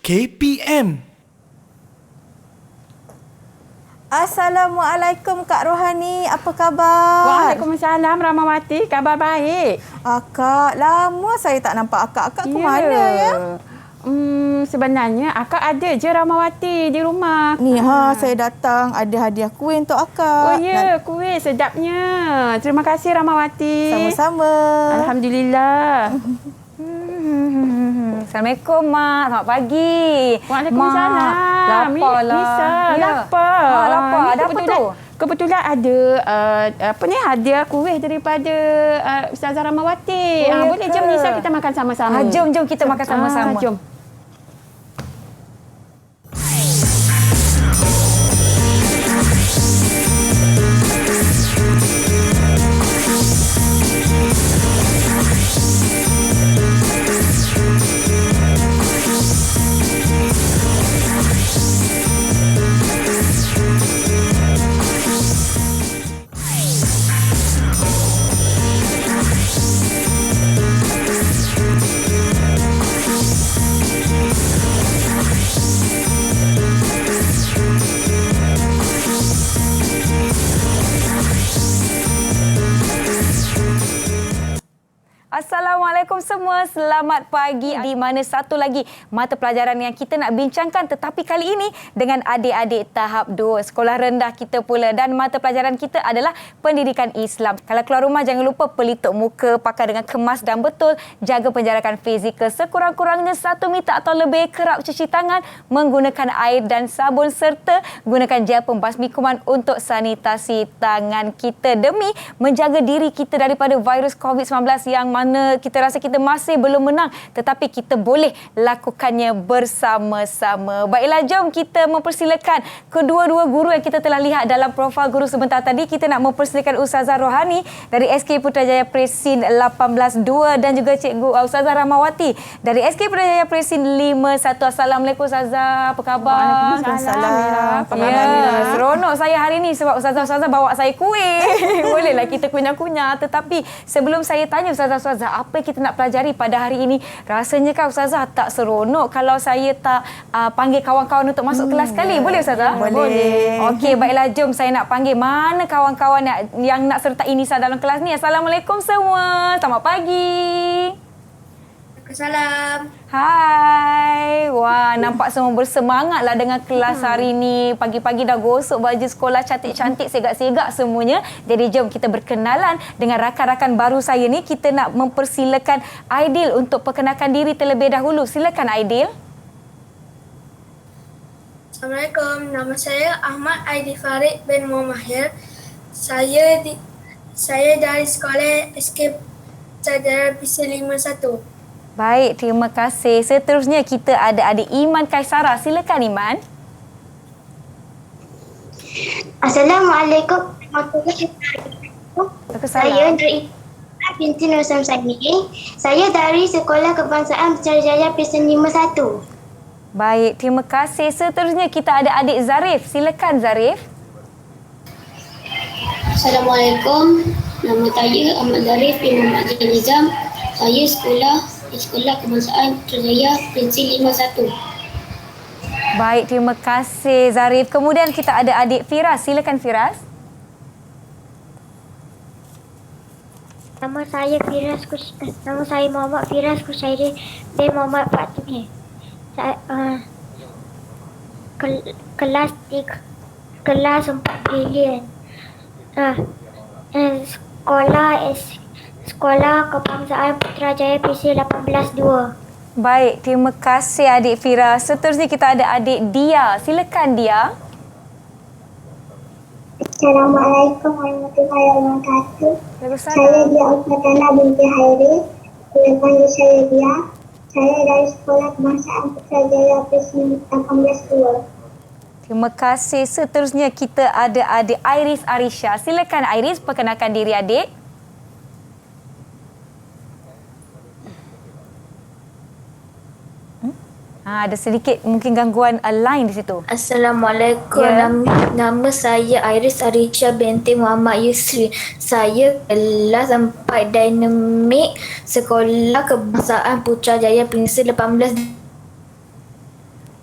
KPM. Assalamualaikum Kak Rohani, apa khabar? Waalaikumsalam Rahmawati, khabar baik. Akak, lama saya tak nampak akak. Akak ke mana ya? Sebenarnya akak ada je Rahmawati di rumah. Ni saya datang ada hadiah kuih untuk akak. Oh ya, kuih sedapnya. Terima kasih Rahmawati. Sama-sama. Alhamdulillah. Assalamualaikum, Mak. Selamat pagi. Waalaikumsalam. Lapar lah. Nisa, Ya. lapar. Lapar. Ada apa tu? Kebetulan ada hadiah kuih daripada Ustazah Rahmawati. Oh, ya Boleh ke? jom Nisa kita makan sama-sama. Jom kita makan sama-sama. Jom. Assalamualaikum semua, selamat pagi. Di mana satu lagi mata pelajaran yang kita nak bincangkan, tetapi kali ini dengan adik-adik tahap 2 sekolah rendah kita pula, dan mata pelajaran kita adalah pendidikan Islam. Kalau keluar rumah jangan lupa pelitup muka, pakai dengan kemas dan betul, jaga penjarakan fizikal sekurang-kurangnya 1 meter atau lebih, kerap cuci tangan menggunakan air dan sabun, serta gunakan gel pembasmi kuman untuk sanitasi tangan kita demi menjaga diri kita daripada virus COVID-19 yang mana kita rasa kita masih belum menang, tetapi kita boleh lakukannya bersama-sama. Baiklah, jom kita mempersilakan kedua-dua guru yang kita telah lihat dalam profil guru sebentar tadi. Kita nak mempersilakan Ustazah Rohani dari SK Putrajaya Presin 18-2 dan juga Cikgu Ustazah Rahmawati dari SK Putrajaya Presin 5-1. Assalamualaikum Ustazah, apa khabar? Waalaikumsalam. Apa khabar? Seronok saya hari ni sebab Ustazah bawa saya kuih. Bolehlah kita kunyah-kunyah. Tetapi sebelum saya tanya Ustazah, apa yang kita nak pelajari pada hari ini? Rasanya kan Ustazah tak seronok kalau saya tak panggil kawan-kawan untuk masuk kelas sekali. Boleh Ustazah? Boleh. Okey, baiklah, jom saya nak panggil mana kawan-kawan yang nak sertai Nisa dalam kelas ni. Assalamualaikum semua. Selamat pagi. Waalaikumsalam. Hai. Wah, nampak semua bersemangatlah dengan kelas hari ni. Pagi-pagi dah gosok baju sekolah cantik-cantik, segak-segak semuanya. Jadi jom kita berkenalan dengan rakan-rakan baru saya ni. Kita nak mempersilakan Aidil untuk perkenalkan diri terlebih dahulu. Silakan Aidil. Assalamualaikum. Nama saya Ahmad Aidil Farid bin Muhammad Mahir. Saya dari sekolah SK Putrajaya Presin 5-1. Baik, terima kasih. Seterusnya kita ada adik Iman Kaisara. Silakan Iman. Assalamualaikum warahmatullahi wabarakatuh. Saya dari binti Nur Samsani. Saya dari Sekolah Kebangsaan Putrajaya Presin 5-1. Baik, terima kasih. Seterusnya kita ada adik Zarif. Silakan Zarif. Assalamualaikum. Nama saya Ahmad Zarif bin Muhammad Nizam. Saya Sekolah Kebangsaan Putrajaya Presin 5-1. Baik, terima kasih Zarif. Kemudian kita ada adik Firas. Silakan Firas. Nama saya Muhammad Firas Kushairi bin Muhammad Fatimi. Kelas 4 bilion. Sekolah Kebangsaan Putrajaya Presin 18-2. Baik, terima kasih adik Fira. Seterusnya kita ada adik Dia. Silakan Dia. Assalamualaikum warahmatullahi wabarakatuh. Waalaikumsalam. Saya Dia Ufatana binti Hairi. Boleh panggil saya Dia. Saya dari Sekolah Kebangsaan Putrajaya Presin 18-2. Terima kasih. Seterusnya kita ada adik Iris Arisha. Silakan Iris, perkenalkan diri adik. Ada sedikit mungkin gangguan line di situ. Assalamualaikum. Ya. Nama saya Iris Arisha binti Muhammad Yusri. Saya kelas 4 Dinamik Sekolah Kebangsaan Putrajaya Presin 18.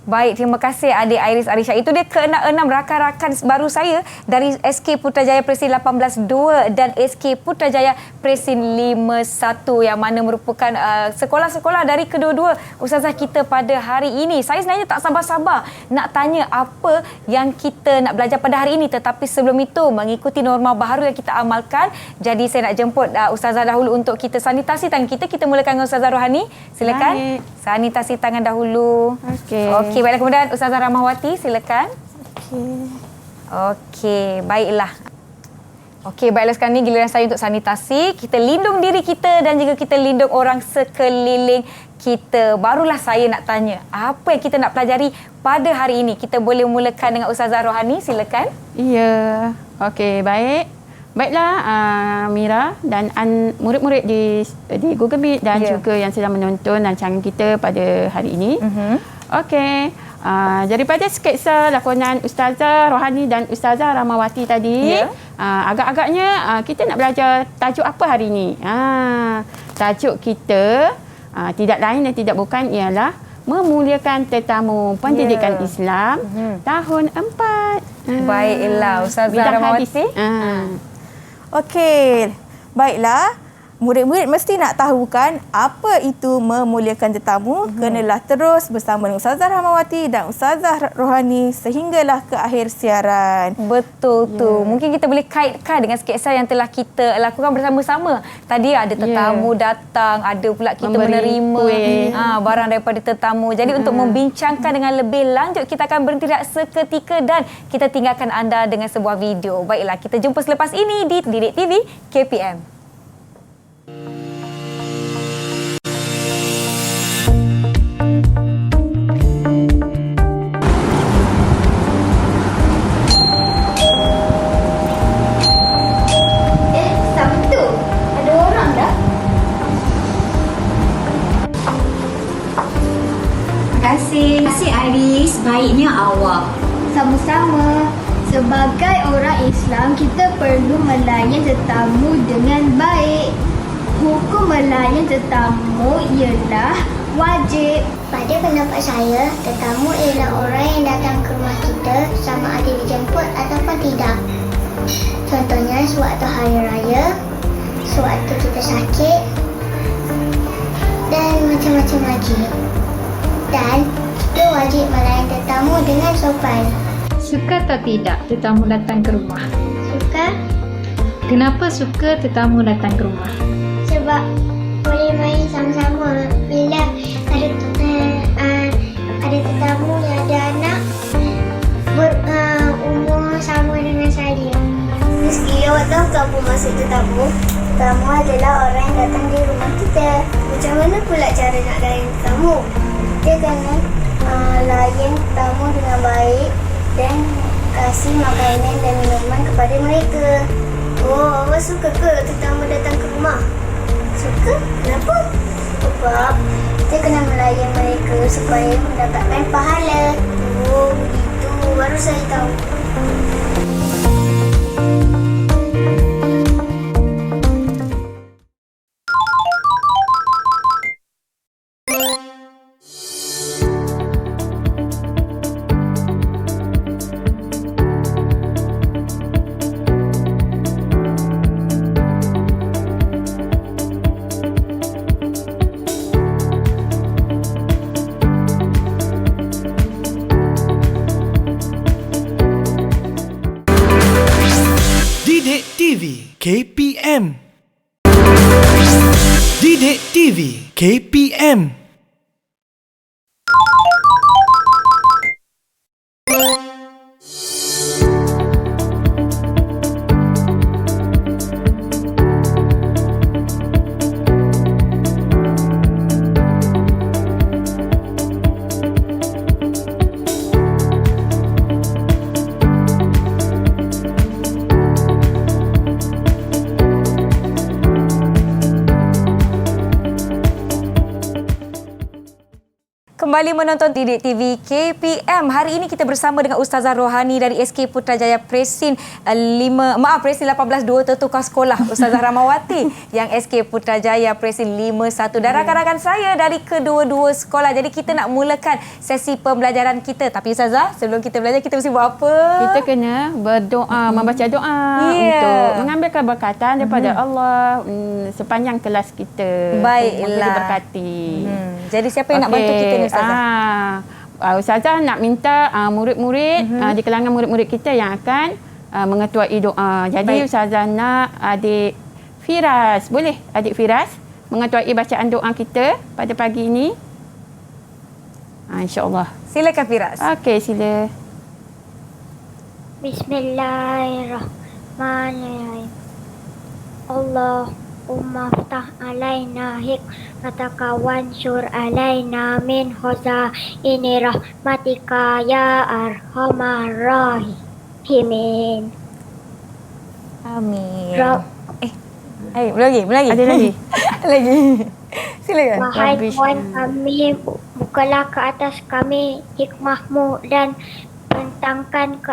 Baik, terima kasih adik Iris Arisha. Itu dia ke-6 rakan-rakan baru saya dari SK Putrajaya Presin 18-2 dan SK Putrajaya Presin 5-1 yang mana merupakan sekolah-sekolah dari kedua-dua ustazah kita pada hari ini. Saya sebenarnya tak sabar-sabar nak tanya apa yang kita nak belajar pada hari ini, tetapi sebelum itu mengikuti norma baharu yang kita amalkan. Jadi saya nak jemput ustazah dahulu untuk kita sanitasi tangan kita. Kita mulakan dengan Ustazah Rohani. Silakan. Baik. Sanitasi tangan dahulu. Okey. Okey, baiklah. Kemudian Ustazah Rahmawati, silakan. Okey, baiklah. Okey, baiklah sekarang ni giliran saya untuk sanitasi. Kita lindung diri kita dan juga kita lindung orang sekeliling kita. Barulah saya nak tanya, apa yang kita nak pelajari pada hari ini? Kita boleh mulakan dengan Ustazah Rohani, silakan. Ya. Okey, baik. Baiklah Mira dan murid-murid di Google Meet dan juga yang sedang menonton rancangan kita pada hari ini. Okey. Daripada sketsa lakonan Ustazah Rohani dan Ustazah Rahmawati tadi, agak-agaknya kita nak belajar tajuk apa hari ini? Tajuk kita tidak lain dan tidak bukan ialah memuliakan tetamu pendidikan Islam tahun 4. Baiklah, Ustazah Rahmawati. Okey, baiklah. Murid-murid mesti nak tahu kan apa itu memuliakan tetamu. Kenalah terus bersama dengan Ustazah Rahmawati dan Ustazah Rohani sehinggalah ke akhir siaran. Betul tu. Mungkin kita boleh kaitkan dengan sketsa yang telah kita lakukan bersama-sama. Tadi ada tetamu datang, ada pula kita menerima barang daripada tetamu. Jadi untuk membincangkan dengan lebih lanjut, kita akan berhenti seketika dan kita tinggalkan anda dengan sebuah video. Baiklah, kita jumpa selepas ini di Didik TV KPM. Terima kasih Iris, baiknya awak. Sama-sama. Sebagai orang Islam, kita perlu melayan tetamu dengan baik. Hukum melayan tetamu ialah wajib. Pada pendapat saya, tetamu ialah orang yang datang ke rumah kita sama ada dijemput ataupun tidak. Contohnya sewaktu hari raya, sewaktu kita sakit dan macam-macam lagi. Dan kita wajib melayan tetamu dengan sopan. Suka atau tidak tetamu datang ke rumah? Suka Kenapa suka tetamu datang ke rumah? sebab boleh main sama-sama. Bila ada tetamu yang ada anak berumur sama dengan saya. Meski awak tahu apa maksud tetamu? Tetamu adalah orang yang datang di rumah kita. Macam mana pula cara nak layan tetamu? Kita kena layan tetamu dengan baik dan kasih makanan dan minuman kepada mereka. Oh, awak suka ke tetamu datang ke rumah? Suka? Kenapa? Sebab kita kena melayan mereka supaya mendapatkan pahala. Oh, begitu. Baru saya tahu. Didik TV KPM. Didik TV KPM. kembali menonton Didik TV KPM. Hari ini kita bersama dengan Ustazah Rohani dari SK Putrajaya Presin 18 2 Tertukar Sekolah. Ustazah Rahmawati yang SK Putrajaya Presin 51 dan rakan-rakan saya dari kedua-dua sekolah. Jadi kita nak mulakan sesi pembelajaran kita. Tapi Ustazah, sebelum kita belajar kita mesti buat apa? Kita kena berdoa, membaca doa untuk mengambil keberkatan daripada Allah sepanjang kelas kita. Baiklah. Semoga diberkati. Jadi siapa yang nak bantu kita ni Ustazah? Ustazah nak minta murid-murid di kalangan murid-murid kita yang akan mengetuai doa. Jadi Ustazah nak adik Firas, boleh adik Firas mengetuai bacaan doa kita pada pagi ini? InsyaAllah. Silakan Firas. Okey, sila. Bismillahirrahmanirrahim. Allahumma ftah alaina hikmataka wansur alaina min khazaini rahmatika ya arhamar rahimin. Amin. Belum lagi. Ada lagi? Lagi. Silakan. Wahai Tuhan kami, bukalah ke atas kami hikmahmu dan bentangkan ke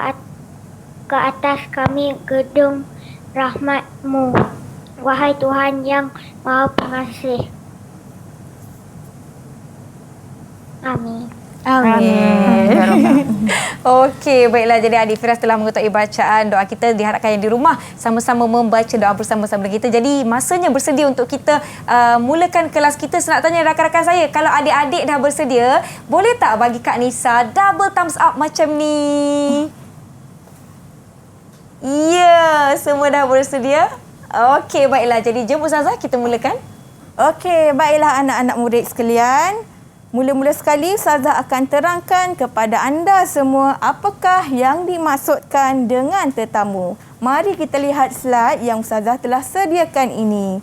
atas kami gedung rahmatmu. Wahai Tuhan yang Maha Pengasih. Amin. Okey, baiklah. Jadi adik Firas telah mengetahui bacaan doa kita. Diharapkan yang di rumah sama-sama membaca doa bersama-sama dengan kita. Jadi masanya bersedia untuk kita mulakan kelas kita. Saya nak tanya rakan-rakan saya, kalau adik-adik dah bersedia, boleh tak bagi Kak Nisa double thumbs up macam ni? Ya, semua dah bersedia? Okey, baiklah. Jadi jom Ustazah kita mulakan. Okey, baiklah anak-anak murid sekalian. Mula-mula sekali Ustazah akan terangkan kepada anda semua apakah yang dimaksudkan dengan tetamu. Mari kita lihat slide yang Ustazah telah sediakan ini.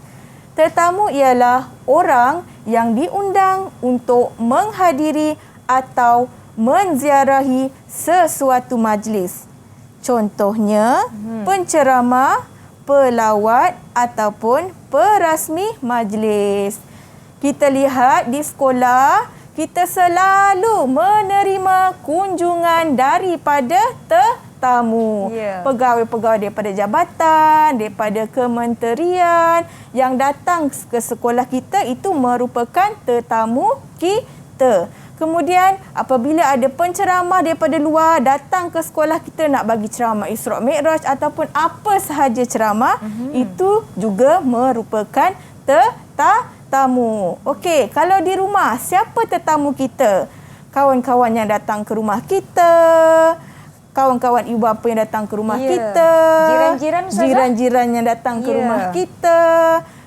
Tetamu ialah orang yang diundang untuk menghadiri atau menziarahi sesuatu majlis. Contohnya, penceramah, pelawat ataupun perasmi majlis. Kita lihat di sekolah, kita selalu menerima kunjungan daripada tetamu. Pegawai-pegawai daripada jabatan, daripada kementerian yang datang ke sekolah kita itu merupakan tetamu kita. Kemudian apabila ada penceramah daripada luar datang ke sekolah kita nak bagi ceramah Isra' Mi'raj ataupun apa sahaja ceramah, itu juga merupakan tetamu. Okey, kalau di rumah siapa tetamu kita? Kawan-kawan yang datang ke rumah kita, kawan-kawan ibu bapa yang datang ke rumah kita, jiran-jiran yang datang ke rumah kita,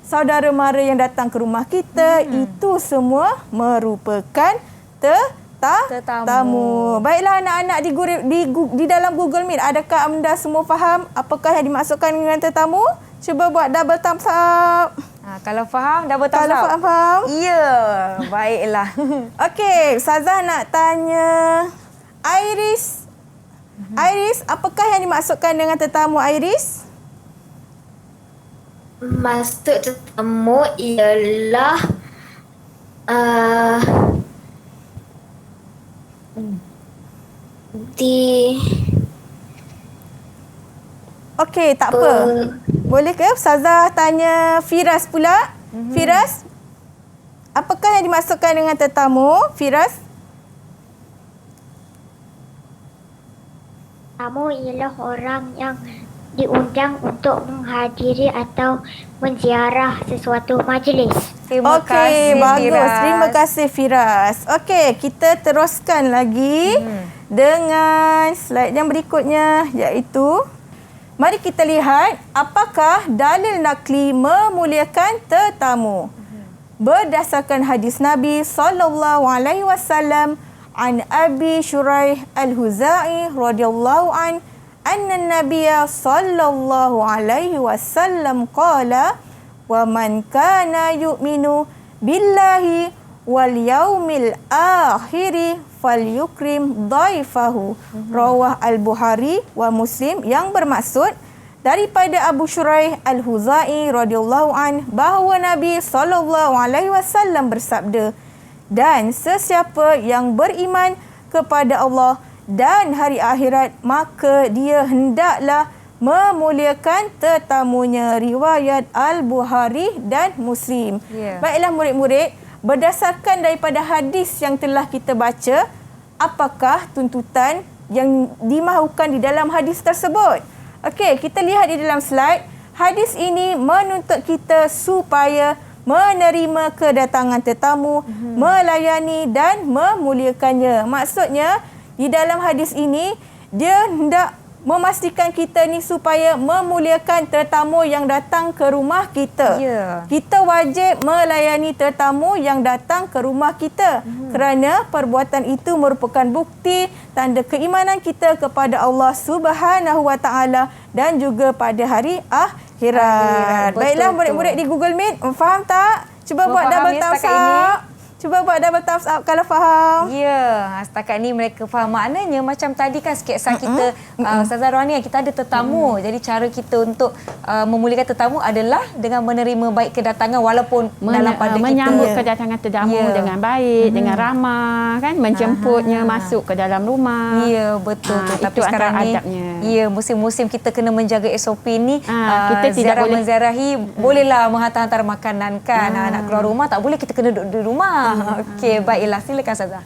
saudara mara yang datang ke rumah kita, itu semua merupakan tetamu. Baiklah anak-anak di dalam Google Meet, adakah anda semua faham apakah yang dimaksudkan dengan tetamu? Cuba buat double thumbs up. Kalau faham, double thumbs up. Kalau faham? Ya, baiklah. Okey, Ustazah nak tanya Iris. Iris, apakah yang dimaksudkan dengan tetamu Iris? Maksud tetamu ialah Okey, tak apa. Boleh ke Ustazah tanya Firas pula? Firas, apakah yang dimaksudkan dengan tetamu? Firas? Tamu ialah orang yang diundang untuk menghadiri atau menziarah sesuatu majlis. Terima kasih, bagus. Firas. Terima kasih, Firas. Okey, kita teruskan lagi dengan slide yang berikutnya, iaitu mari kita lihat apakah dalil nakli memuliakan tetamu. Berdasarkan hadis Nabi SAW an Abi Shuraih Al-Huzai radhiyallahu an anna Nabiyya sallallahu alaihi wasallam qala wa man kana yu'minu billahi wal yaumil akhiri falyukrim dhaifahu. Rawah Al-Bukhari wa Muslim, yang bermaksud daripada Abu Shuraih Al-Huzai radhiyallahu an bahawa Nabi sallallahu alaihi wasallam bersabda, Dan sesiapa yang beriman kepada Allah dan hari akhirat, maka dia hendaklah memuliakan tetamunya. Riwayat Al-Bukhari dan Muslim. Baiklah murid-murid, berdasarkan daripada hadis yang telah kita baca, apakah tuntutan yang dimahukan di dalam hadis tersebut? Okey, kita lihat di dalam slide. Hadis ini menuntut kita supaya menerima kedatangan tetamu, melayani dan memuliakannya. Maksudnya, di dalam hadis ini, dia hendak memastikan kita ni supaya memuliakan tetamu yang datang ke rumah kita. Kita wajib melayani tetamu yang datang ke rumah kita. Kerana perbuatan itu merupakan bukti tanda keimanan kita kepada Allah Subhanahu Wa Taala dan juga pada hari akhirat. Baiklah murid-murid di Google Meet, faham tak? Cuba buat double thumbs up. Cuba buat double thumbs up kalau faham. Ya, setakat ni mereka faham. Maknanya macam tadi kan sketsa kita, Ustazah Rohani, kita ada tetamu. Jadi cara kita untuk memuliakan tetamu adalah dengan menerima baik kedatangan walaupun dalam pada menyambut kita. kedatangan tetamu dengan baik, dengan ramah, kan, menjemputnya masuk ke dalam rumah. Ya, betul. Tapi itu sekarang ni, adabnya. ya, musim-musim kita kena menjaga SOP ni. Kita tidak boleh menziarahi, bolehlah menghantar-hantar makanan kan. Nak keluar rumah tak boleh, kita kena duduk di rumah. Okey, baiklah, silakan Ustazah.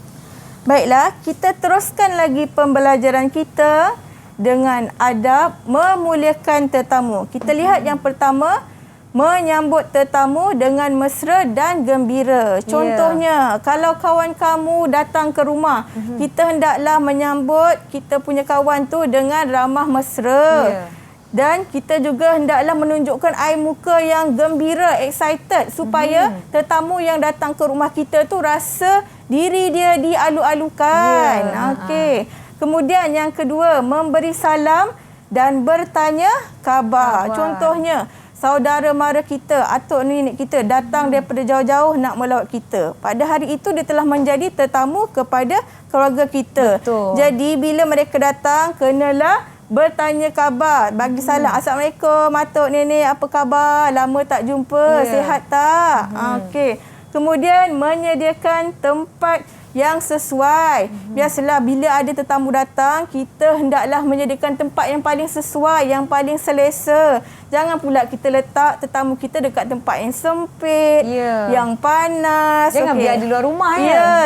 Baiklah, kita teruskan lagi pembelajaran kita dengan adab memuliakan tetamu. Kita lihat yang pertama, menyambut tetamu dengan mesra dan gembira. Contohnya, kalau kawan kamu datang ke rumah, kita hendaklah menyambut kita punya kawan tu dengan ramah mesra. Dan kita juga hendaklah menunjukkan air muka yang gembira, excited, supaya tetamu yang datang ke rumah kita tu rasa diri dia dialu-alukan. Okey. Kemudian yang kedua, memberi salam dan bertanya khabar. Contohnya, saudara mara kita, atuk nenek kita datang daripada jauh-jauh nak melawat kita. Pada hari itu dia telah menjadi tetamu kepada keluarga kita. Jadi bila mereka datang, kenalah bertanya khabar, bagi salam. Assalamualaikum, atuk nenek, apa khabar? Lama tak jumpa, sihat tak? Okey. Kemudian menyediakan tempat yang sesuai. Biasalah bila ada tetamu datang, kita hendaklah menyediakan tempat yang paling sesuai, yang paling selesa. Jangan pula kita letak tetamu kita dekat tempat yang sempit, yang panas. Jangan biar di luar rumah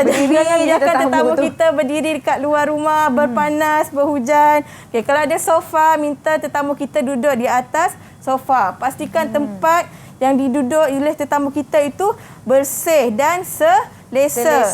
Jangan biarkan tetamu kita berdiri dekat luar rumah, berpanas, berhujan. Okay, kalau ada sofa, minta tetamu kita duduk di atas sofa. Pastikan tempat yang diduduk oleh tetamu kita itu bersih dan selesa.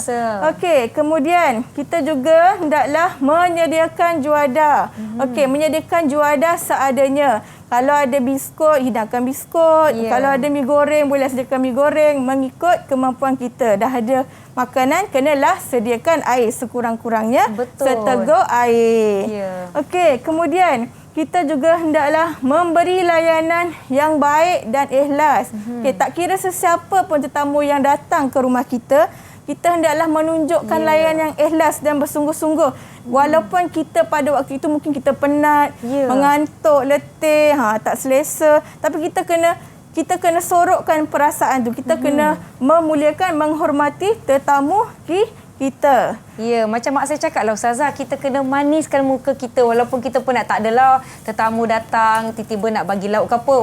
Okey, kemudian kita juga hendaklah menyediakan juadah. Okey, menyediakan juadah seadanya. Kalau ada biskut, hidangkan biskut. Kalau ada mi goreng, boleh sediakan mi goreng mengikut kemampuan kita. Dah ada makanan, kenalah sediakan air sekurang-kurangnya. Seteguk air. Okey, kemudian kita juga hendaklah memberi layanan yang baik dan ikhlas. Okay, tak kira sesiapa pun tetamu yang datang ke rumah kita, kita hendaklah menunjukkan layanan yang ikhlas dan bersungguh-sungguh. Walaupun kita pada waktu itu mungkin kita penat, mengantuk, letih, tak selesa, tapi kita kena sorokkan perasaan tu. Kita kena memuliakan, menghormati tetamu kita. Ya, macam mak saya cakap lah Ustazah, kita kena maniskan muka kita walaupun kita penat. Tak adalah tetamu datang tiba-tiba nak bagi lauk ke apa,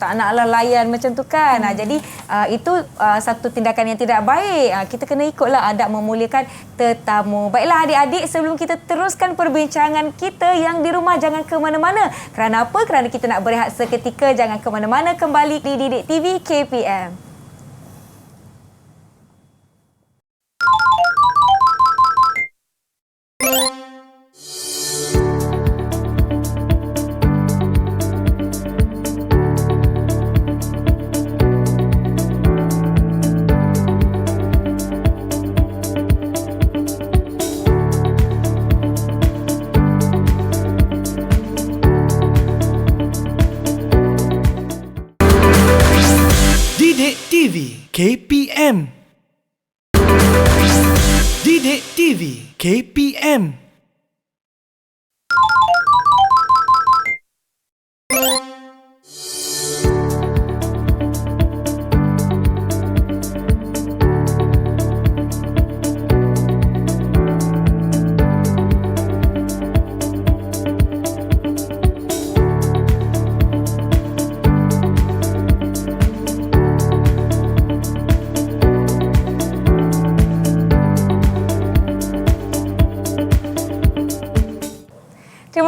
tak naklah layan macam tu kan. Jadi itu satu tindakan yang tidak baik. Kita kena ikutlah adab memuliakan tetamu. Baiklah adik-adik, sebelum kita teruskan perbincangan kita yang di rumah, jangan ke mana-mana. Kerana apa? Kerana kita nak berehat seketika. Jangan ke mana-mana, kembali di Didik TV KPM. Didik TV KPM. Didik TV KPM.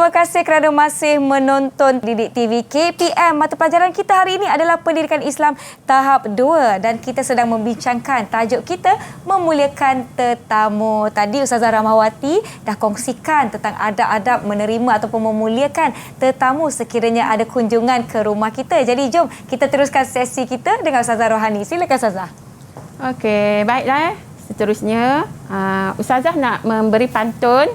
Terima kasih kerana masih menonton Didik TV KPM. Mata pelajaran kita hari ini adalah Pendidikan Islam Tahap 2 dan kita sedang membincangkan tajuk kita memuliakan tetamu. Tadi Ustazah Rahmawati dah kongsikan tentang adab-adab menerima ataupun memuliakan tetamu sekiranya ada kunjungan ke rumah kita. Jadi jom kita teruskan sesi kita dengan Ustazah Rohani. Silakan Ustazah. Okey, baiklah. Seterusnya, Ustazah nak memberi pantun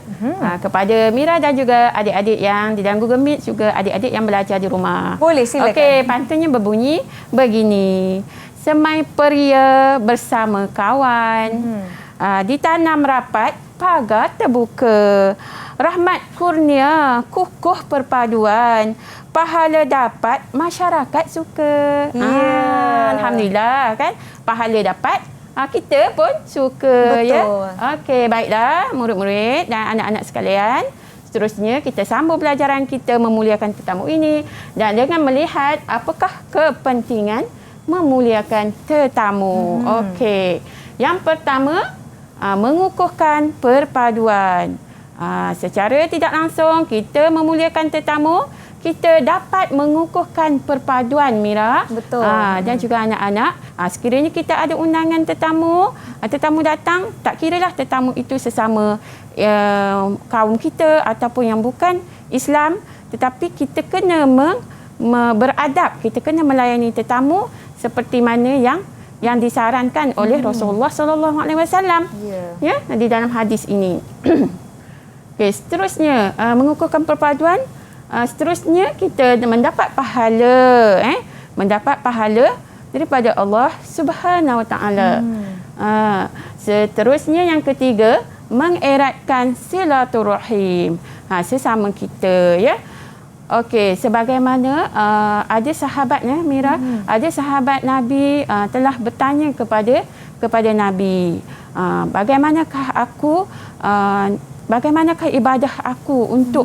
kepada Mira dan juga adik-adik yang di dalam Google Meet, juga adik-adik yang belajar di rumah. Boleh, silakan. Okey, pantunnya berbunyi begini. Semai peria bersama kawan, ditanam rapat, pagar terbuka. Rahmat kurnia, kukuh perpaduan. Pahala dapat, masyarakat suka. Alhamdulillah kan, pahala dapat. Kita pun suka. Betul. Ya. Okey, baiklah murid-murid dan anak-anak sekalian. Seterusnya kita sambung pelajaran kita memuliakan tetamu ini dan dengan melihat apakah kepentingan memuliakan tetamu. Okey. Yang pertama, mengukuhkan perpaduan. Secara tidak langsung kita memuliakan tetamu, kita dapat mengukuhkan perpaduan, Mira. Betul. Dan juga anak-anak, sekiranya kita ada undangan tetamu, tetamu datang, tak kiralah tetamu itu sesama kaum kita ataupun yang bukan Islam, tetapi kita kena beradab, kita kena melayani tetamu seperti mana yang disarankan oleh Rasulullah sallallahu alaihi wasallam. Ya, di dalam hadis ini. Okey, seterusnya mengukuhkan perpaduan. Seterusnya kita mendapat pahala, mendapat pahala daripada Allah Subhanahu Wa Taala. Seterusnya yang ketiga, mengeratkan silaturahim, sesama kita, ya. Okey, sebagaimana ada sahabatnya Mira, ada sahabat Nabi telah bertanya kepada Nabi, bagaimanakah ibadah aku untuk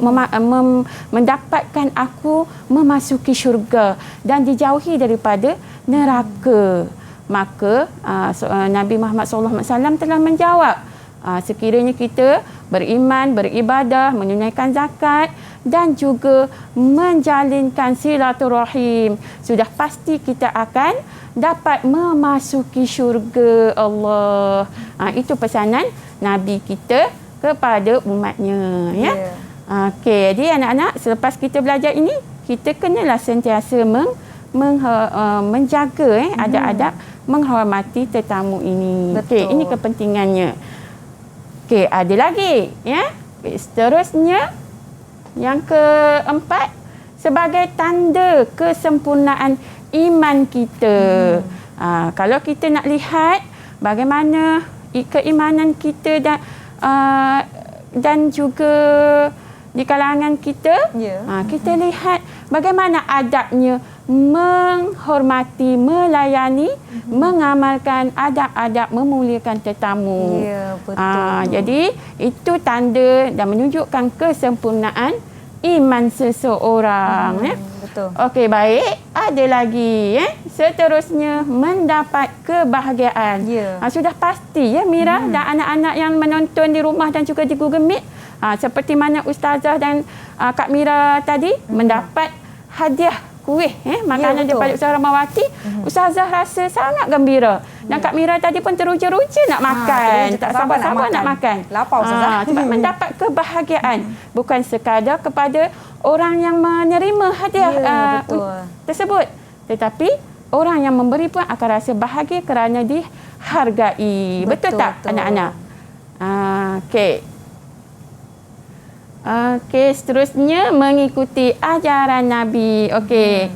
mendapatkan aku memasuki syurga dan dijauhi daripada neraka. Maka Nabi Muhammad SAW telah menjawab, sekiranya kita beriman, beribadah, menunaikan zakat dan juga menjalinkan silaturahim, sudah pasti kita akan dapat memasuki syurga Allah. Itu pesanan Nabi kita kepada umatnya, ya. Okey, jadi anak-anak, selepas kita belajar ini, kita kenalah sentiasa menjaga adab-adab menghormati tetamu ini. Okey, ini kepentingannya. Okey, ada lagi, ya. Okay, seterusnya yang keempat, sebagai tanda kesempurnaan iman kita. Kalau kita nak lihat bagaimana keimanan kita dan juga di kalangan kita, kita lihat bagaimana adabnya menghormati, melayani, mengamalkan adab-adab memuliakan tetamu. Betul. Jadi itu tanda dan menunjukkan kesempurnaan iman seseorang. Betul. Okey, baik. Ada lagi, seterusnya mendapat kebahagiaan. Sudah pasti, ya Mira dan anak-anak yang menonton di rumah dan juga di Google Meet, seperti mana Ustazah dan Kak Mira tadi mendapat hadiah kuih, makanan daripada Ustazah Rahmawati. Ustazah rasa sangat gembira. Dan Kak Mira tadi pun teruja-ruja nak makan. Tak sabar-sabar nak makan. Lapar Ustazah. Sebab mendapat kebahagiaan. Bukan sekadar kepada orang yang menerima hadiah tersebut, tetapi orang yang memberi pun akan rasa bahagia kerana dihargai. Betul tak anak-anak? Okey. Okey, seterusnya mengikuti ajaran Nabi. Okey.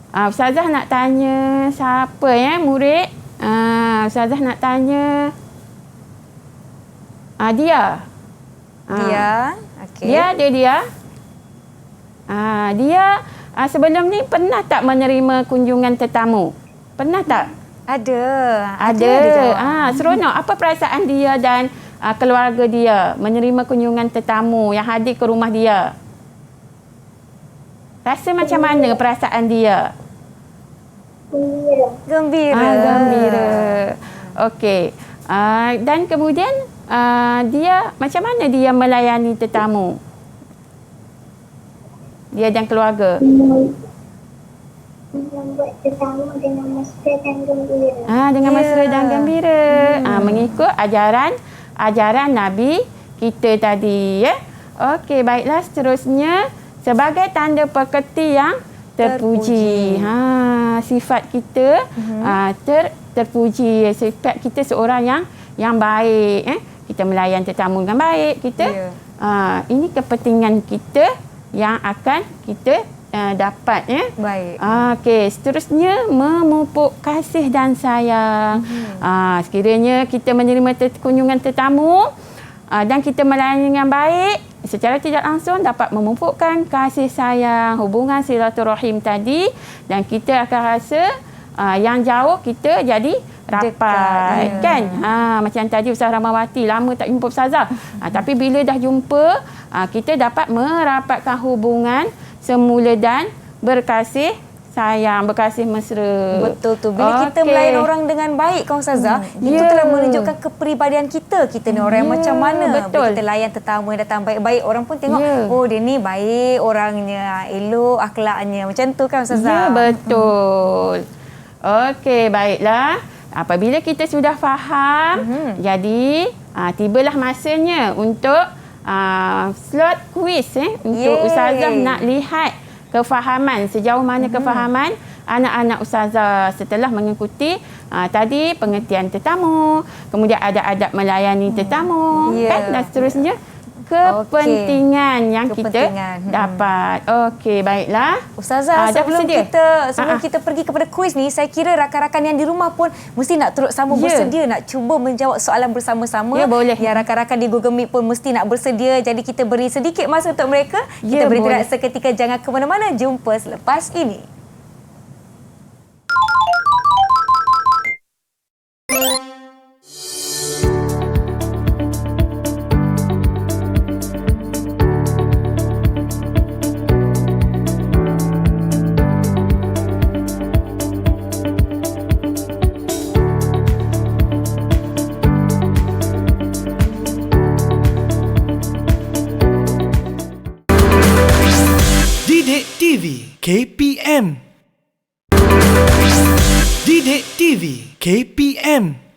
Ustazah nak tanya siapa murid? Ustazah nak tanya dia. Okey. Dia. Dia sebelum ni pernah tak menerima kunjungan tetamu? Pernah tak? Ada. Seronok. Apa perasaan dia dan keluarga dia menerima kunjungan tetamu yang hadir ke rumah dia? Rasa macam mana perasaan dia? Gembira. Okey. Dan kemudian dia macam mana dia melayani tetamu? dia dan keluarga? Membuat tetamu dengan mesra dan gembira. Dengan mesra dan gembira. Mengikut ajaran Nabi kita tadi, ya. Okey, baiklah, seterusnya sebagai tanda pekerti yang terpuji. Sifat kita terpuji, sifat kita seorang yang baik, kita melayan tetamu dengan baik, kita ini kepentingan kita yang akan kita dapat, ya. Baik. Okey, seterusnya memupuk kasih dan sayang. Sekiranya kita menerima kunjungan tetamu dan kita melayani dengan baik, secara tidak langsung dapat memupukkan kasih sayang, hubungan silaturahim tadi, dan kita akan rasa yang jauh kita jadi rapat, kan? Macam tadi Ustazah Rahmawati lama tak jumpa Ustazah. Tapi bila dah jumpa, kita dapat merapatkan hubungan semula dan berkasih sayang, berkasih mesra. Betul tu. Bila kita melayan orang dengan baik, Kak Ustazah, itu telah menunjukkan kepribadian kita. Kita ni orang yang macam mana. Betul. Bila kita layan tetamu yang datang baik-baik, orang pun tengok, oh dia ni baik orangnya, elok akhlaknya. Macam tu kan Ustazah? Ya, betul. Okey, baiklah. Apabila kita sudah faham, jadi tibalah masanya untuk slot kuis, untuk Ustazah nak lihat kefahaman, sejauh mana kefahaman anak-anak Ustazah setelah mengikuti tadi pengertian tetamu, kemudian ada adab melayani tetamu, kan, dan seterusnya kepentingan yang kita dapat. Okey, baiklah. Ustazah, sebelum kita pergi kepada kuis ni, saya kira rakan-rakan yang di rumah pun mesti nak turut sama bersedia nak cuba menjawab soalan bersama-sama. Ya, boleh. Yang rakan-rakan di Google Meet pun mesti nak bersedia. Jadi kita beri sedikit masa untuk mereka. Kita beri gerak seketika, jangan ke mana-mana. Jumpa selepas ini. Didik TV KPM. Didik TV KPM.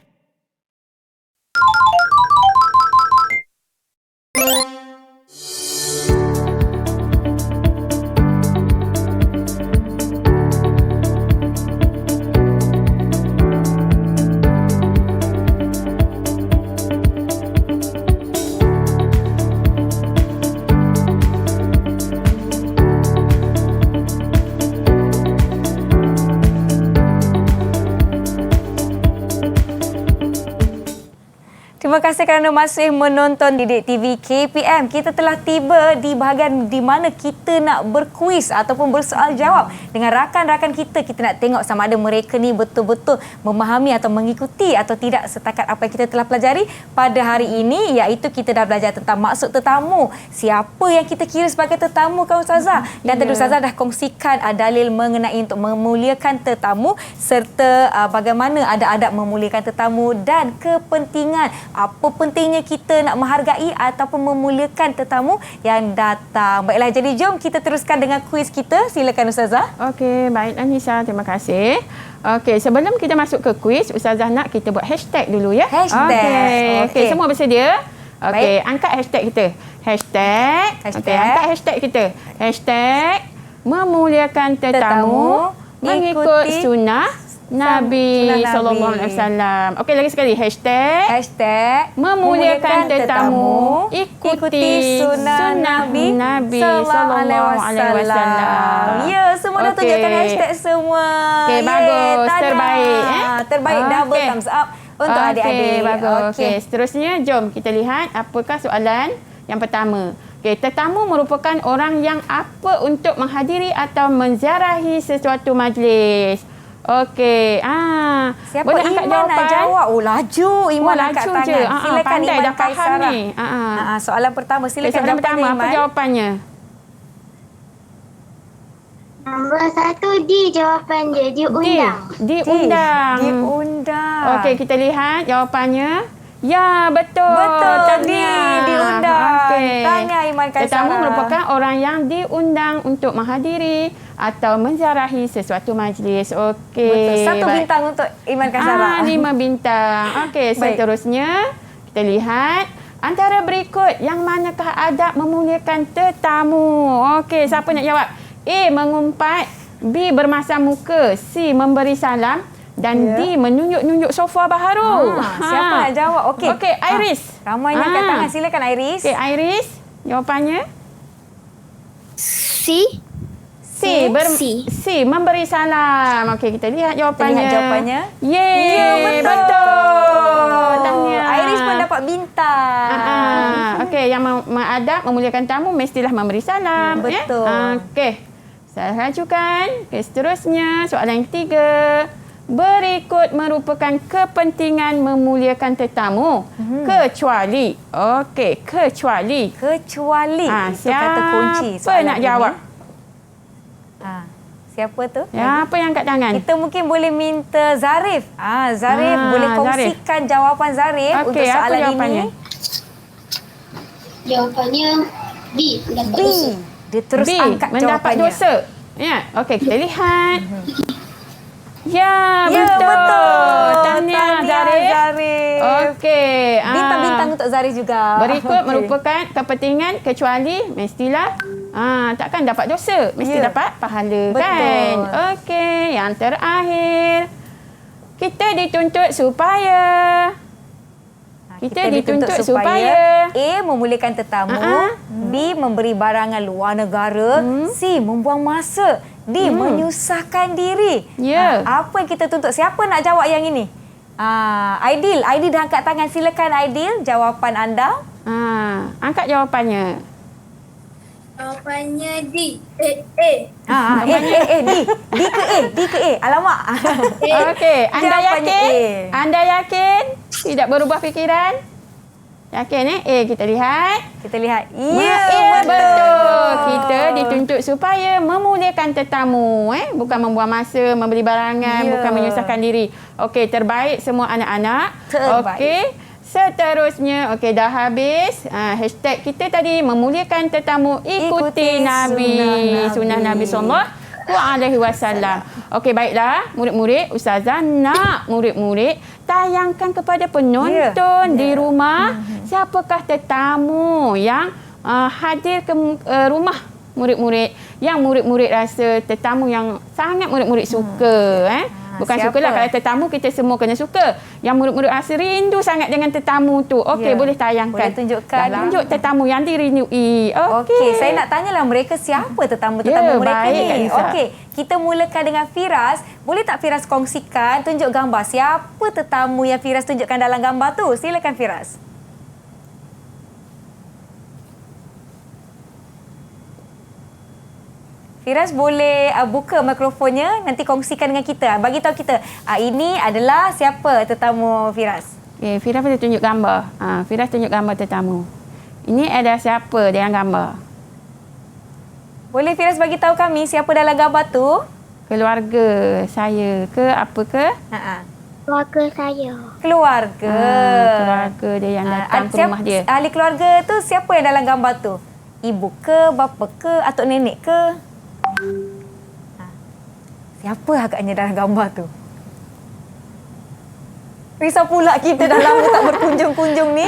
Terima kasih kerana masih menonton Didik TV KPM. Kita telah tiba di bahagian di mana kita nak berkuis ataupun bersoal jawab dengan rakan-rakan kita. Kita nak tengok sama ada mereka ni betul-betul memahami atau mengikuti atau tidak setakat apa yang kita telah pelajari pada hari ini, iaitu kita dah belajar tentang maksud tetamu. Siapa yang kita kira sebagai tetamu, Kak Ustazah? Dan tadi Ustazah dah kongsikan dalil mengenai untuk memuliakan tetamu serta bagaimana ada adab memuliakan tetamu dan kepentingan apa pentingnya kita nak menghargai ataupun memuliakan tetamu yang datang. Baiklah, jadi jom kita teruskan dengan kuis kita. Silakan Ustazah. Okey, baik Anissa, terima kasih. Okey, sebelum kita masuk ke kuis, Ustazah nak kita buat hashtag dulu, ya. Hashtag. Okey, semua bersedia? Okey, angkat hashtag kita. Hashtag. Okey, angkat hashtag kita. Hashtag memuliakan tetamu mengikut sunnah Nabi sallallahu alaihi wasallam. Okey, lagi sekali hashtag memuliakan tetamu ikuti sunnah Nabi sallallahu alaihi wasallam. Ya, semua dah tunjukkan hashtag semua. Okey, bagus. Terbaik, terbaik, double thumbs up untuk adik-adik. Bagus. Okey, seterusnya jom kita lihat apakah soalan yang pertama. Okey, tetamu merupakan orang yang apa untuk menghadiri atau menziarahi sesuatu majlis. Okey. Siapa? Boleh angkat Iman nak jawab. Oh, laju Iman angkat tangan. Je. Silakan pandai Iman dah faham Kaisara. ni. Soalan pertama, silakan soalan jawapannya, pertama, Iman. apa jawapannya? Nombor 1 D jawapan dia. Diundang. Diundang. Diundang. Okey, kita lihat jawapannya. Ya, betul. Betul. Tahniah. Diundang. Okey. Tahniah Iman Kaisara. Tetamu merupakan orang yang diundang untuk menghadiri atau menziarahi sesuatu majlis. Okey. Betul. 1 baik. bintang untuk Iman Kaisara. 5 bintang. Okey, Baik. seterusnya kita lihat antara berikut yang manakah adab memuliakan tetamu? Okey, siapa nak jawab? A. Mengumpat, B. bermasam muka, C. memberi salam dan D. menunjuk-nunjuk sofa baharu. Siapa nak jawab? Okey. Okey, Iris. Ramai yang angkat tangan. Silakan Iris. Okey, Iris, jawapannya C. C. C. Memberi salam. Okey, kita lihat jawapannya. Kita lihat jawapannya. Yeay, Ya, betul. Tahniah. Iris pun dapat bintang. Okey, yang mengadap, memuliakan tamu mestilah memberi salam. Betul. Okey, saya rajukan. Okey, seterusnya soalan yang ketiga. Berikut merupakan kepentingan memuliakan tetamu. Kecuali. Okey, kecuali. Kecuali. Itu Siapa kata kunci soalan nak ini. jawab? Siapa tu? Siapa yang angkat tangan? Kita mungkin boleh minta Zarif. Zarif boleh kongsikan jawapan Zarif untuk apa soalan jawapannya? ini. Jawapannya B. Mendapat B. dosa. Dia terus B. angkat Mendapat jawapannya. dosa. Ya, okey, kita lihat. Ya, Ya, betul. betul. Tahniah, Zarif. Zarif. Okey. Bintang-bintang untuk Zarif juga. Berikut Okey. merupakan kepentingan kecuali mestilah takkan dapat dosa, mesti Ya. dapat pahala. Betul. Kan? Okey, yang terakhir. Kita dituntut supaya kita dituntut supaya A. memuliakan tetamu, B. memberi barangan luar negara, C. membuang masa, D. menyusahkan diri. Ya. Apa yang kita tuntut? Siapa nak jawab yang ini? Aidil. Aidil dah angkat tangan. Silakan Aidil, jawapan anda. Angkat jawapannya. Jawapannya D. D. D ke A. Alamak. Okey, anda Jawapannya yakin? A. Anda yakin? Tidak berubah fikiran? Yakin kita lihat. Kita lihat. Ya, Ya, betul. Kita dituntut supaya memuliakan tetamu, bukan membuang masa, membeli barangan, Ya. bukan menyusahkan diri. Okey, terbaik semua anak-anak. Terbaik. Okey. Seterusnya, okey, dah habis. Hashtag kita tadi memuliakan tetamu, ikuti Nabi. Sunnah Nabi SAW. Okey, baiklah. Murid-murid, Ustazah nak murid-murid tayangkan kepada penonton di rumah siapakah tetamu yang hadir ke rumah murid-murid yang murid-murid rasa tetamu yang sangat murid-murid suka. Bukan siapa? sukalah, kalau tetamu kita semua kena suka. Yang murid-murid rasa rindu sangat dengan tetamu tu. Okey, boleh tayangkan. Boleh tunjukkan. Dah tunjuk tetamu yang dirindui. Okey, saya nak tanyalah mereka siapa tetamu-tetamu mereka baik, Kak ni. Nisa. Okey, kita mulakan dengan Firas. Boleh tak Firas kongsikan, tunjuk gambar siapa tetamu yang Firas tunjukkan dalam gambar tu? Silakan Firas. Firas boleh buka mikrofonnya, nanti kongsikan dengan kita. Bagi tahu kita, ini adalah siapa tetamu Firas? Okey, Firas boleh tunjuk gambar. Firas tunjuk gambar tetamu. Ini ada siapa dalam gambar? Boleh Firas bagi tahu kami siapa dalam gambar tu? Keluarga saya ke apa ke? Keluarga saya. Keluarga. Keluarga dia yang datang ke rumah dia. Ahli keluarga tu siapa yang dalam gambar tu? Ibu ke, bapa ke, atau nenek ke? Siapa agaknya dalam gambar tu? Risau pula kita dah lama tak berkunjung-kunjung ni.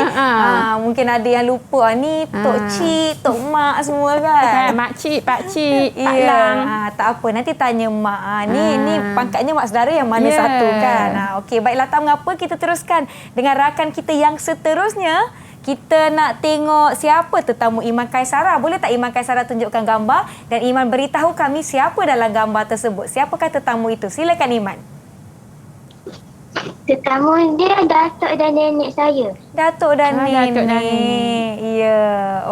Mungkin ada yang lupa. Ni Tok Cik, Tok Mak semua kan? Makcik, Pakcik, Pak Ya. Lang. Tak apa, nanti tanya Mak. Ni pangkatnya Mak saudara yang mana Ya. satu kan? Okey, baiklah, tak mengapa, kita teruskan dengan rakan kita yang seterusnya. Kita nak tengok siapa tetamu Iman Kaisara. Boleh tak Iman Kaisara tunjukkan gambar dan Iman beritahu kami siapa dalam gambar tersebut. Siapakah tetamu itu? Silakan Iman. Tetamu dia datuk dan nenek saya. Datuk dan nenek. Datuk dan nenek. Ya.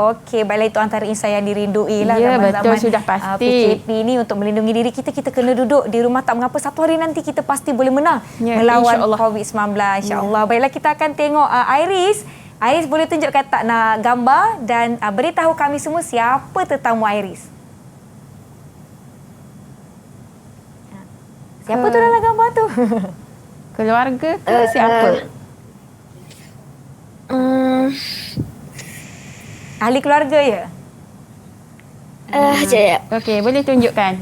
Okey, baiklah, itu antara insan yang dirindui lah. Ya, zaman-zaman, betul, sudah pasti. PKP ni untuk melindungi diri kita, kita kena duduk di rumah. Tak mengapa, satu hari nanti kita pasti boleh menang melawan insya-Allah. COVID-19. InsyaAllah. Baiklah, kita akan tengok Iris. Iris boleh tunjukkan tak nak gambar dan beritahu kami semua siapa tetamu Iris. Siapa tu dalam gambar tu? Keluarga ke siapa? Ahli keluarga ya? Sekejap. Okey, boleh tunjukkan.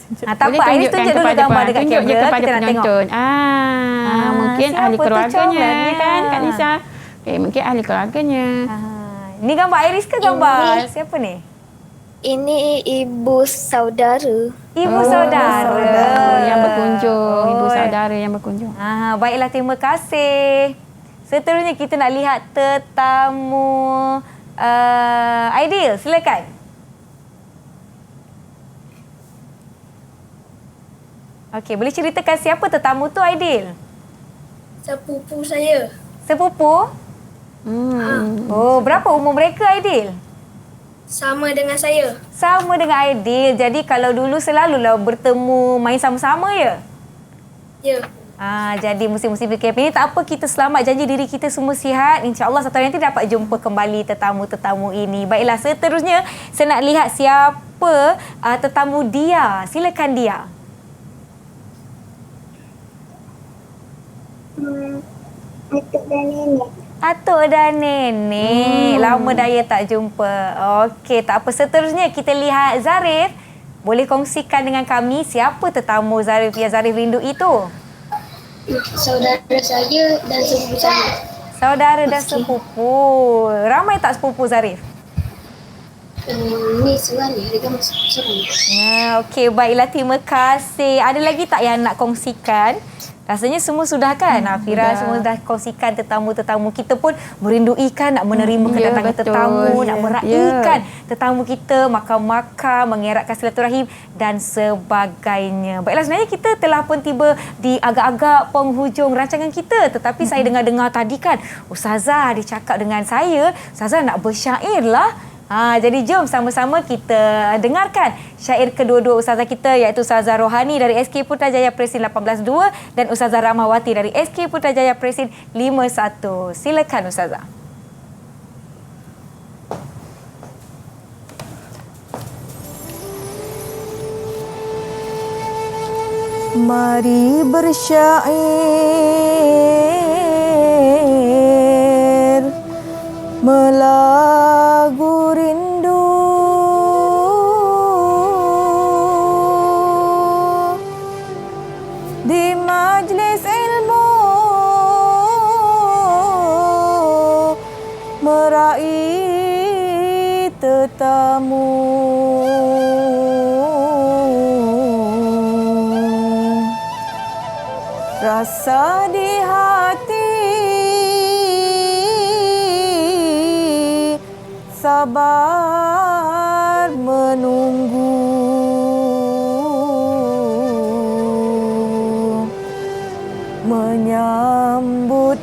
Tak apa, Iris tunjuk dulu gambar dekat tunjuk je kamera. kepada Kita nak tengok. penonton. Mungkin siapa ahli tu keluarganya comelnya? kan Kak Nisa. Okey, mungkin ahli keluarganya. Ni gambar Iris ke gambar siapa ni? Ini ibu saudara. Ibu saudara. Yang berkunjung, ibu saudara yang berkunjung. Baiklah, terima kasih. Seterusnya kita nak lihat tetamu Aidil, silakan. Okey, boleh ceritakan siapa tetamu tu, Aidil? Sepupu saya. Sepupu? Oh, berapa umur mereka, Aidil? Sama dengan saya. Sama dengan Aidil. Jadi kalau dulu selalulah bertemu main sama-sama ya? Ya. Jadi musim-musim PKP ni tak apa, kita selamat, janji diri kita semua sihat. InsyaAllah satu hari nanti dapat jumpa kembali tetamu-tetamu ini. Baiklah, seterusnya saya nak lihat siapa tetamu Dia. Silakan Dia. Atuk dan nenek. Atuk dan nenek. Lama daya tak jumpa. Okey, tak apa. Seterusnya kita lihat Zarif. Boleh kongsikan dengan kami siapa tetamu Zarif yang Zarif rindu itu? Saudara saya dan sepupu saya. Saudara dan sepupu. Ramai tak sepupu Zarif? Ni seorang ni, ada gambar seorang. Okey, baiklah, terima kasih. Ada lagi tak yang nak kongsikan? Rasanya semua sudah kan? Fira semua sudah kongsikan tetamu-tetamu. Kita pun merindui kan nak menerima kedatangan tetamu, nak meraihkan tetamu kita, makan-makan, mengeratkan silaturahim dan sebagainya. Baiklah, sebenarnya kita telah pun tiba di agak-agak penghujung rancangan kita. Tetapi saya dengar-dengar tadi kan, Ustazah dia cakap dengan saya, Ustazah nak bersyair lah. Jadi jom sama-sama kita dengarkan syair kedua-dua Ustazah kita, iaitu Ustazah Rohani dari SK Putrajaya Presin 18-2 dan Ustazah Rahmawati dari SK Putrajaya Presin 5-1. Silakan Ustazah. Mari bersyair melagu rindu di majlis ilmu, meraih tetamu. Rasa di hati sabar menunggu, menyambut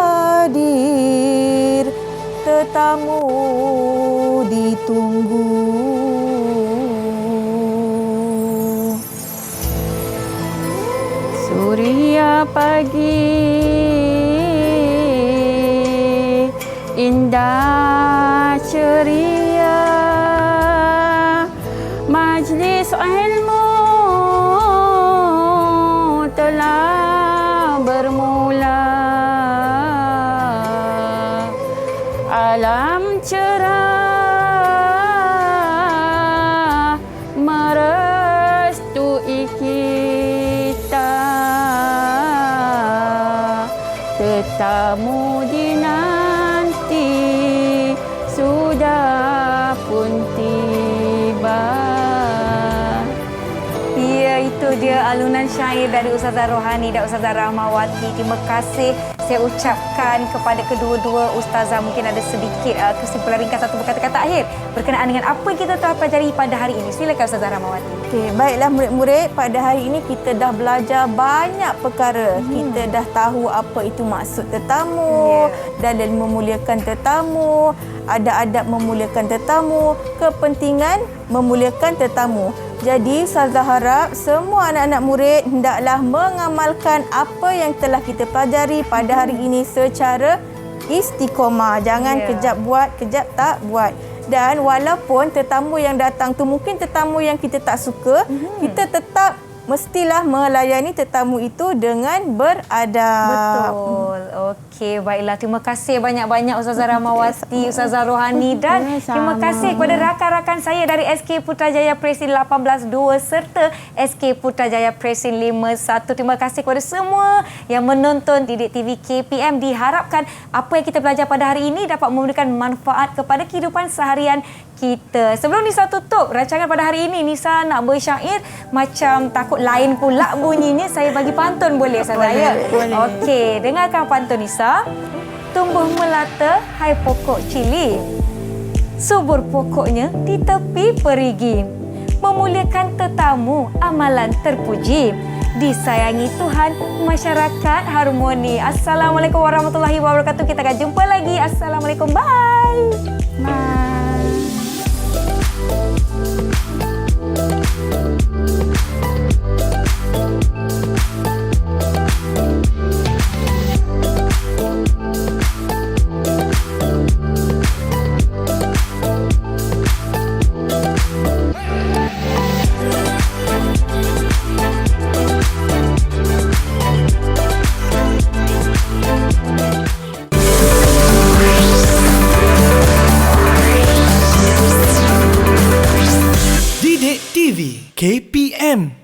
hadir tetamu ditunggu. Suria pagi indah ceria, majlis ilmu telah bermula, alam cerah merestui kita, tetamu dinanti sudah pun tiba. Ya, itu dia alunan syair dari Ustazah Rohani dan Ustazah Rahmawati. Terima kasih saya ucapkan kepada kedua-dua Ustazah. Mungkin ada sedikit kesimpulan ringkas atau kata-kata akhir berkenaan dengan apa yang kita telah pelajari pada hari ini. Silakan Ustazah Rahmawati. Okey, baiklah murid-murid, pada hari ini kita dah belajar banyak perkara. Kita dah tahu apa itu maksud tetamu, dan memuliakan tetamu, ada adab memuliakan tetamu, kepentingan memuliakan tetamu. Jadi Ustazah harap semua anak-anak murid hendaklah mengamalkan apa yang telah kita pelajari pada hari ini secara istiqomah. Jangan kejap buat, kejap tak buat. Dan walaupun tetamu yang datang tu mungkin tetamu yang kita tak suka, kita tetap mestilah melayani tetamu itu dengan beradab. Betul. Okey, baiklah. Terima kasih banyak-banyak Ustazah Rahmawati, Ustazah Rohani dan terima kasih kepada rakan-rakan saya dari SK Putrajaya Presin 18-2 serta SK Putrajaya Presin 5-1. Terima kasih kepada semua yang menonton Didik TV KPM. Diharapkan apa yang kita belajar pada hari ini dapat memberikan manfaat kepada kehidupan seharian kita. Sebelum Nisa tutup rancangan pada hari ini, Nisa nak bersyair macam takut lain pula bunyinya. Saya bagi pantun boleh Ustazah ya? Okey, dengarkan pantun Nisa. Tumbuh melata hai pokok cili, subur pokoknya di tepi perigi, memuliakan tetamu amalan terpuji, disayangi Tuhan masyarakat harmoni. Assalamualaikum warahmatullahi wabarakatuh. Kita akan jumpa lagi. Assalamualaikum. Bye. Bye. Didik TV KPM